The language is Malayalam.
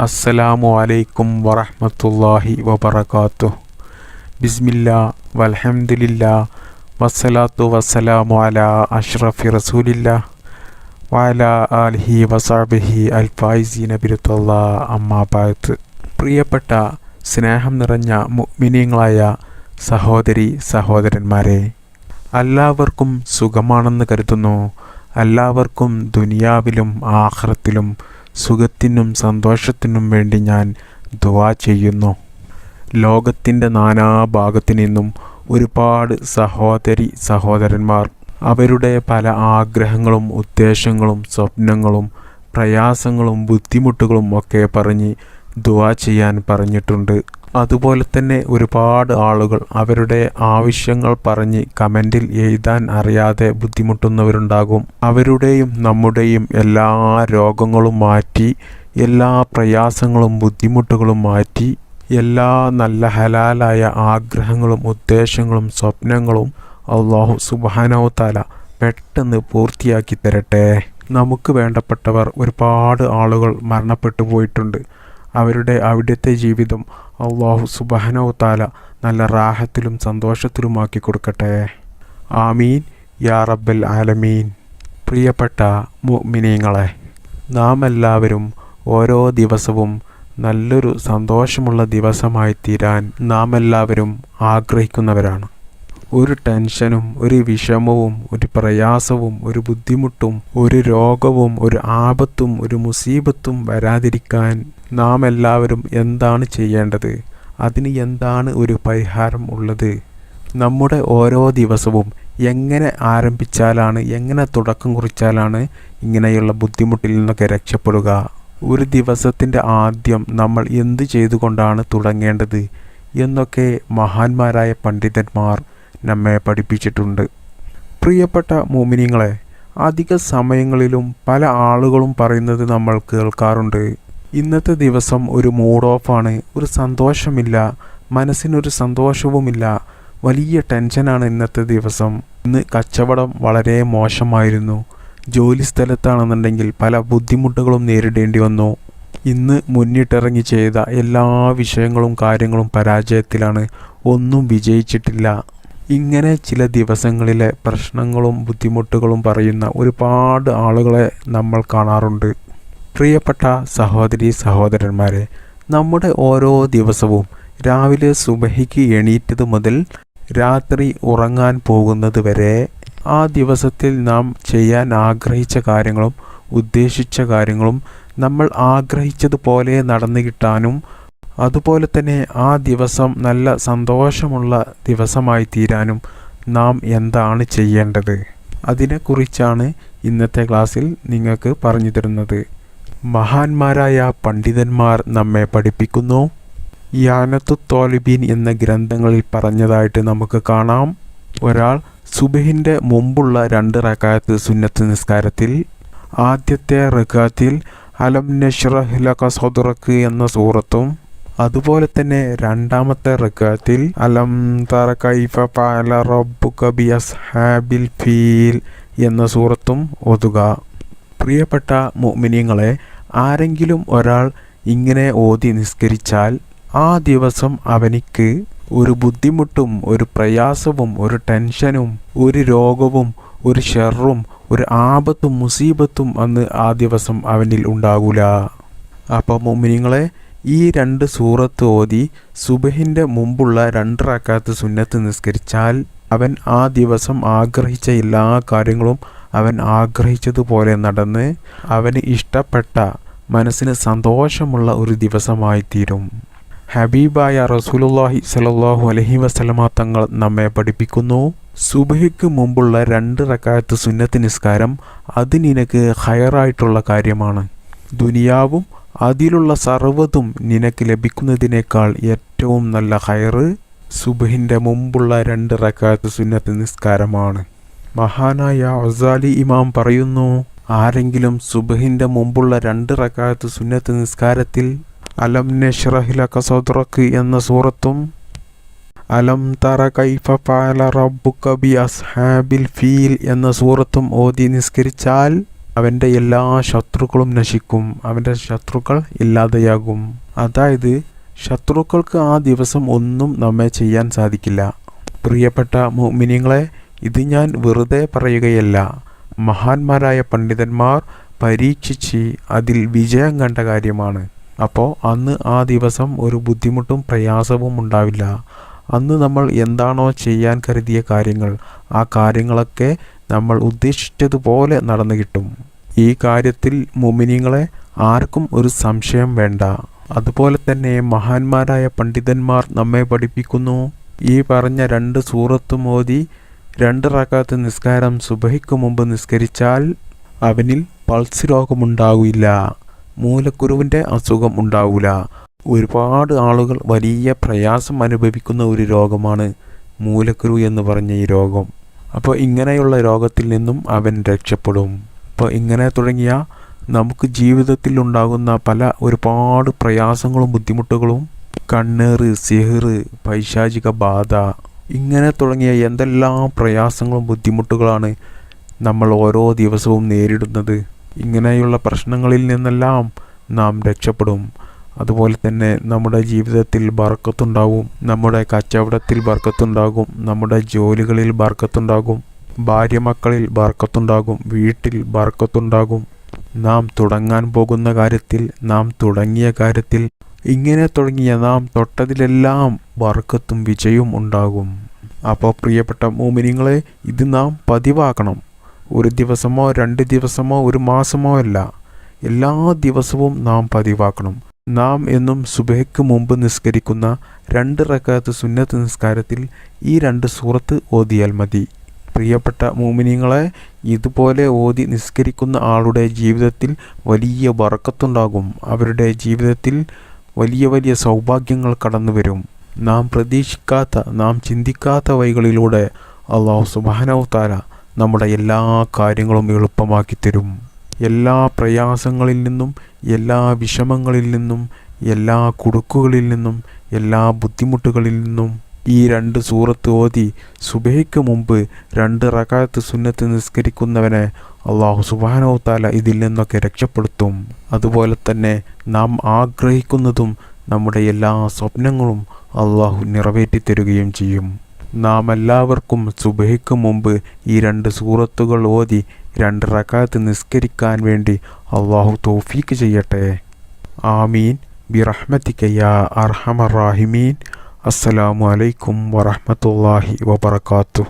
അസ്സലാമു അലൈക്കും വറഹ്മത്തുള്ളാഹി വബറകാതുഹു. ബിസ്മില്ലാ വൽഹംദുലില്ലാ വസ്സലാത്തു വസ്സലാമു അലാ അഷ്റഫി റസൂലില്ലാ വഅലാ ആലിഹി വസഹ്ബിഹി അൽ ഫായിസീന ബിറുത്തല്ലാ അമ്മാ ബഅദ്. പ്രിയപ്പെട്ട സ്നേഹം നിറഞ്ഞ മുഅ്മിനീങ്ങളായ സഹോദരി സഹോദരന്മാരെ, എല്ലാവർക്കും സുഖമാണെന്ന് കരുതുന്നു. എല്ലാവർക്കും ദുനിയാവിലും ആഖിറത്തിലും സുഖത്തിനും സന്തോഷത്തിനും വേണ്ടി ഞാൻ ദുആ ചെയ്യുന്നു. ലോകത്തിൻ്റെ നാനാഭാഗത്തു നിന്നും ഒരുപാട് സഹോദരി സഹോദരന്മാർ അവരുടെ പല ആഗ്രഹങ്ങളും ഉദ്ദേശങ്ങളും സ്വപ്നങ്ങളും പ്രയാസങ്ങളും ബുദ്ധിമുട്ടുകളും ഒക്കെ പറഞ്ഞ് ദുആ ചെയ്യാൻ പറഞ്ഞിട്ടുണ്ട്. അതുപോലെ തന്നെ ഒരുപാട് ആളുകൾ അവരുടെ ആവശ്യങ്ങൾ പറഞ്ഞ് കമൻറ്റിൽ എഴുതാൻ അറിയാതെ ബുദ്ധിമുട്ടുന്നവരുണ്ടാകും. അവരുടെയും നമ്മുടെയും എല്ലാ രോഗങ്ങളും മാറ്റി, എല്ലാ പ്രയാസങ്ങളും ബുദ്ധിമുട്ടുകളും മാറ്റി, എല്ലാ നല്ല ഹലാലായ ആഗ്രഹങ്ങളും ഉദ്ദേശങ്ങളും സ്വപ്നങ്ങളും അല്ലാഹു സുബ്ഹാനഹു തആല പെട്ടെന്ന് പൂർത്തിയാക്കി തരട്ടെ. നമുക്ക് വേണ്ടപ്പെട്ടവർ ഒരുപാട് ആളുകൾ മരണപ്പെട്ടു പോയിട്ടുണ്ട്. അവരുടെ അവിടുത്തെ ജീവിതം അല്ലാഹു സുബ്ഹാനഹു തആല നല്ല റാഹത്തിലും സന്തോഷത്തിലുമാക്കി കൊടുക്കട്ടെ. ആമീൻ യാ റബ്ബൽ ആലമീൻ. പ്രിയപ്പെട്ട മുഅ്മിനീങ്ങളെ, നാം എല്ലാവരും ഓരോ ദിവസവും നല്ലൊരു സന്തോഷമുള്ള ദിവസമായി തീരാൻ നാം എല്ലാവരും ആഗ്രഹിക്കുന്നവരാണ്. ഒരു ടെൻഷനും ഒരു വിഷമവും ഒരു പ്രയാസവും ഒരു ബുദ്ധിമുട്ടും ഒരു രോഗവും ഒരു ആപത്തും ഒരു മുസീബത്തും വരാതിരിക്കാൻ നാം എല്ലാവരും എന്താണ് ചെയ്യേണ്ടത്? അതിന് എന്താണ് ഒരു പരിഹാരം ഉള്ളത്? നമ്മുടെ ഓരോ ദിവസവും എങ്ങനെ ആരംഭിച്ചാലാണ്, എങ്ങനെ തുടക്കം കുറിച്ചാലാണ് ഇങ്ങനെയുള്ള ബുദ്ധിമുട്ടിൽ നിന്നൊക്കെ രക്ഷപ്പെടുക? ഒരു ദിവസത്തിൻ്റെ ആദ്യം നമ്മൾ എന്ത് ചെയ്തുകൊണ്ടാണ് തുടങ്ങേണ്ടത് എന്നൊക്കെ മഹാന്മാരായ പണ്ഡിതന്മാർ നമ്മെ പഠിപ്പിച്ചിട്ടുണ്ട്. പ്രിയപ്പെട്ട മുഅ്മിനീങ്ങളെ, അധിക സമയങ്ങളിലും പല ആളുകളും പറയുന്നത് നമ്മൾ കേൾക്കാറുണ്ട്, ഇന്നത്തെ ദിവസം ഒരു മൂഡ് ഓഫാണ്, ഒരു സന്തോഷമില്ല, മനസ്സിനൊരു സന്തോഷവുമില്ല, വലിയ ടെൻഷനാണ് ഇന്നത്തെ ദിവസം. ഇന്ന് കച്ചവടം വളരെ മോശമായിരുന്നു, ജോലി സ്ഥലത്താണെന്നുണ്ടെങ്കിൽ പല ബുദ്ധിമുട്ടുകളും നേരിടേണ്ടി വന്നു, ഇന്ന് മുന്നിട്ടിറങ്ങി ചെയ്ത എല്ലാ വിഷയങ്ങളും കാര്യങ്ങളും പരാജയത്തിലാണ്, ഒന്നും വിജയിച്ചിട്ടില്ല. ഇങ്ങനെ ചില ദിവസങ്ങളിലെ പ്രശ്നങ്ങളും ബുദ്ധിമുട്ടുകളും പറയുന്ന ഒരുപാട് ആളുകളെ നമ്മൾ കാണാറുണ്ട്. പ്രിയപ്പെട്ട സഹോദരി സഹോദരന്മാരെ, നമ്മുടെ ഓരോ ദിവസവും രാവിലെ സുബഹിക്ക് എണീറ്റത് മുതൽ രാത്രി ഉറങ്ങാൻ പോകുന്നത് വരെ ആ ദിവസത്തിൽ നാം ചെയ്യാൻ ആഗ്രഹിച്ച കാര്യങ്ങളും ഉദ്ദേശിച്ച കാര്യങ്ങളും നമ്മൾ ആഗ്രഹിച്ചതുപോലെ നടന്നു കിട്ടാനും അതുപോലെ തന്നെ ആ ദിവസം നല്ല സന്തോഷമുള്ള ദിവസമായി തീരാനും നാം എന്താണ് ചെയ്യേണ്ടത്? അതിനെക്കുറിച്ചാണ് ഇന്നത്തെ ക്ലാസ്സിൽ നിങ്ങൾക്ക് പറഞ്ഞു തരുന്നത്. മഹാന്മാരായ പണ്ഡിതന്മാർ നമ്മെ പഠിപ്പിക്കുന്നു. യാനത്തു ത്വാലിബീൻ എന്ന ഗ്രന്ഥങ്ങളിൽ പറഞ്ഞതായിട്ട് നമുക്ക് കാണാം, ഒരാൾ സുബഹിൻ്റെ മുമ്പുള്ള 2 റക്അത്ത് സുന്നത്ത് നിസ്കാരത്തിൽ ആദ്യത്തെ റക്അത്തിൽ അലം നശ്റഹ് ലക സദ്റക എന്ന സൂറത്തും അതുപോലെ തന്നെ രണ്ടാമത്തെ റക്അത്തിൽ അലം തറ കൈഫ ഫഅല റബ്ബുക ബി അസ്ഹാബിൽ ഫീൽ എന്ന സൂറത്തും ഓതുക. പ്രിയപ്പെട്ട മുഅ്മിനീങ്ങളെ, ആരെങ്കിലും ഒരാൾ ഇങ്ങനെ ഓതി നിസ്കരിച്ചാൽ ആ ദിവസം അവനിക്ക് ഒരു ബുദ്ധിമുട്ടും ഒരു പ്രയാസവും ഒരു ടെൻഷനും ഒരു രോഗവും ഒരു ഷർറും ഒരു ആപത്തും മുസീബത്തും അന്ന് ആ ദിവസം അവനിൽ ഉണ്ടാകൂല. അപ്പോൾ മുഅ്മിനീങ്ങളെ, ഈ 2 സൂറത്ത് ഓതി സുബഹിൻ്റെ മുമ്പുള്ള 2 റക്അത്ത് സുന്നത്ത് നിസ്കരിച്ചാൽ അവൻ ആ ദിവസം ആഗ്രഹിച്ച എല്ലാ കാര്യങ്ങളും അവൻ ആഗ്രഹിച്ചതുപോലെ നടന്ന് അവന് ഇഷ്ടപ്പെട്ട മനസ്സിന് സന്തോഷമുള്ള ഒരു ദിവസമായി തീരും. ഹബീബായ റസൂലുള്ളാഹി സ്വല്ലല്ലാഹു അലൈഹി വസല്ലമ തങ്ങൾ നമ്മെ പഠിപ്പിക്കുന്നു, സുബഹിക്ക് മുമ്പുള്ള 2 റക്അത്ത് സുന്നത്ത് നിസ്കാരം അത് നിനക്ക് ഖൈറായിട്ടുള്ള കാര്യമാണ്. ദുനിയാവും അതിലുള്ള സർവ്വതും നിനക്ക് ലഭിക്കുന്നതിനേക്കാൾ ഏറ്റവും നല്ല ഖൈറ് സുബഹിൻ്റെ മുമ്പുള്ള 2 റക്അത്ത് സുന്നത്ത് നിസ്കാരമാണ്. മഹാനായ ഗസാലി ഇമാം പറയുന്നു, ആരെങ്കിലും സുബഹിൻ്റെ മുമ്പുള്ള 2 റക്അത്ത് സുന്നത്ത് നിസ്കാരത്തിൽ അലം നശ്റഹ് ലക സദ്റക എന്ന സൂറത്തും അലം തറ കൈഫ ഫഅല റബ്ബുക ബി അസ്ഹാബിൽ ഫീൽ എന്ന സൂറത്തും ഓതി നിസ്കരിച്ചാൽ അവൻ്റെ എല്ലാ ശത്രുക്കളും നശിക്കും, അവൻ്റെ ശത്രുക്കൾ ഇല്ലാതെയാകും. അതായത് ശത്രുക്കൾക്ക് ആ ദിവസം ഒന്നും നമ്മെ ചെയ്യാൻ സാധിക്കില്ല. പ്രിയപ്പെട്ട മുഅ്മിനീങ്ങളെ, ഇത് ഞാൻ വെറുതെ പറയുകയല്ല. മഹാന്മാരായ പണ്ഡിതന്മാർ പരീക്ഷിച്ച് അതിൽ വിജയം കണ്ട കാര്യമാണ്. അപ്പോൾ അന്ന് ആ ദിവസം ഒരു ബുദ്ധിമുട്ടും പ്രയാസവും ഉണ്ടാവില്ല. അന്ന് നമ്മൾ എന്താണോ ചെയ്യാൻ കരുതിയ കാര്യങ്ങൾ, ആ കാര്യങ്ങളൊക്കെ നമ്മൾ ഉദ്ദേശിച്ചതുപോലെ നടന്നു കിട്ടും. ഈ കാര്യത്തിൽ മുഅ്മിനീങ്ങളെ ആർക്കും ഒരു സംശയം വേണ്ട. അതുപോലെ തന്നെ മഹാന്മാരായ പണ്ഡിതന്മാർ നമ്മെ പഠിപ്പിക്കുന്നു, ഈ പറഞ്ഞ 2 സൂറത്തും ഓതി 2 റക്അത്ത് നിസ്കാരം സുബഹിക്ക് മുമ്പ് നിസ്കരിച്ചാൽ അവനിൽ പൾസ് രോഗമുണ്ടാവില്ല, മൂലക്കുരുവിൻ്റെ അസുഖം ഉണ്ടാവില്ല. ഒരുപാട് ആളുകൾ വലിയ പ്രയാസം അനുഭവിക്കുന്ന ഒരു രോഗമാണ് മൂലക്കുരു എന്ന് പറഞ്ഞ ഈ രോഗം. അപ്പോൾ ഇങ്ങനെയുള്ള രോഗത്തിൽ നിന്നും അവൻ രക്ഷപ്പെടും. അപ്പോൾ ഇങ്ങനെ തുടങ്ങിയ നമുക്ക് ജീവിതത്തിൽ ഉണ്ടാകുന്ന ഒരുപാട് പ്രയാസങ്ങളും ബുദ്ധിമുട്ടുകളും, കണ്ണേറ്, സിഹിർ, പൈശാചിക ബാധ, ഇങ്ങനെ തുടങ്ങിയ എന്തെല്ലാം പ്രയാസങ്ങളും ബുദ്ധിമുട്ടുകളാണ് നമ്മൾ ഓരോ ദിവസവും നേരിടുന്നത്. ഇങ്ങനെയുള്ള പ്രശ്നങ്ങളിൽ നിന്നെല്ലാം നാം രക്ഷപ്പെടും. അതുപോലെ തന്നെ നമ്മുടെ ജീവിതത്തിൽ ബർക്കത്തുണ്ടാകും, നമ്മുടെ കച്ചവടത്തിൽ ബർക്കത്തുണ്ടാകും, നമ്മുടെ ജോലികളിൽ ബർക്കത്തുണ്ടാകും, ഭാര്യ മക്കളിൽ ബർക്കത്തുണ്ടാകും, വീട്ടിൽ ബർക്കത്തുണ്ടാകും, നാം തുടങ്ങാൻ പോകുന്ന കാര്യത്തിൽ, നാം തുടങ്ങിയ കാര്യത്തിൽ, ഇങ്ങനെ തുടങ്ങിയ നാം തൊട്ടതിലെല്ലാം ബർക്കത്തും വിജയവും ഉണ്ടാകും. അപ്പോൾ പ്രിയപ്പെട്ട മുഅ്മിനീങ്ങളെ, ഇത് നാം പതിവാക്കണം. ഒരു ദിവസമോ 2 ദിവസമോ 1 മാസമോ അല്ല, എല്ലാ ദിവസവും നാം പതിവാക്കണം. നാം എന്നും സുബഹിക്ക് മുമ്പ് നിസ്കരിക്കുന്ന 2 റക്അത്ത് സുന്നത്ത് നിസ്കാരത്തിൽ ഈ 2 സൂറത്ത് ഓതിയാൽ മതി. പ്രിയപ്പെട്ട മുഅ്മിനീങ്ങളെ, ഇതുപോലെ ഓതി നിസ്കരിക്കുന്ന ആളുടെ ജീവിതത്തിൽ വലിയ ബർക്കത്തുണ്ടാകും. അവരുടെ ജീവിതത്തിൽ വലിയ വലിയ സൗഭാഗ്യങ്ങൾ കടന്നു വരും. നാം പ്രതീക്ഷിക്കാത്ത, നാം ചിന്തിക്കാത്ത വഴികളിലൂടെ അല്ലാഹു സുബ്ഹാനഹു തആല നമ്മുടെ എല്ലാ കാര്യങ്ങളും എളുപ്പമാക്കി തരും. എല്ലാ പ്രയാസങ്ങളിൽ നിന്നും, എല്ലാ വിഷമങ്ങളിൽ നിന്നും, എല്ലാ കുടുക്കുകളിൽ നിന്നും, എല്ലാ ബുദ്ധിമുട്ടുകളിൽ നിന്നും ഈ 2 സൂറത്ത് ഓതി സുബഹിക്ക് മുമ്പ് 2 റക്അത്ത് സുന്നത്ത് നിസ്കരിക്കുന്നവനെ അല്ലാഹു സുബ്ഹാനഹു തആല ഇതിൽ നിന്നൊക്കെ രക്ഷപ്പെടുത്തും. അതുപോലെ തന്നെ നാം ആഗ്രഹിക്കുന്നതും നമ്മുടെ എല്ലാ സ്വപ്നങ്ങളും അല്ലാഹു നിറവേറ്റി തരുകയും ചെയ്യും. നാം എല്ലാവർക്കും സുബഹിക്ക് മുമ്പ് ഈ 2 സൂറത്തുകൾ ഓതി 2 റക്അത്ത് നിസ്കരിക്കാൻ വേണ്ടി അല്ലാഹു തൗഫീക്ക് ചെയ്യട്ടെ. ആമീൻ ബിറഹ്മതിക യാ അർഹമർ റാഹിമീൻ. അസ്സലാമു അലൈക്കും വറഹ്മത്തുള്ളാഹി വബറകാതുഹു.